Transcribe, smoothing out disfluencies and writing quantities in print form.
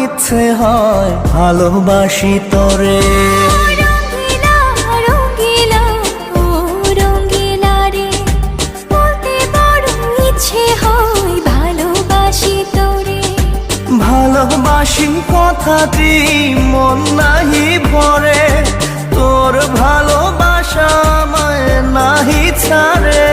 ইচ্ছে হয় ভালোবাসি তোরে। রঙ্গিলা রঙ্গিলা ও রঙ্গিলা রে, বলতে বড় ইচ্ছে হয় ভালোবাসি তোরে। ভালোবাসি কথাটি মন নাহি ভরে, তোর ভালোবাসা আমায় নাহি ছাড়ে।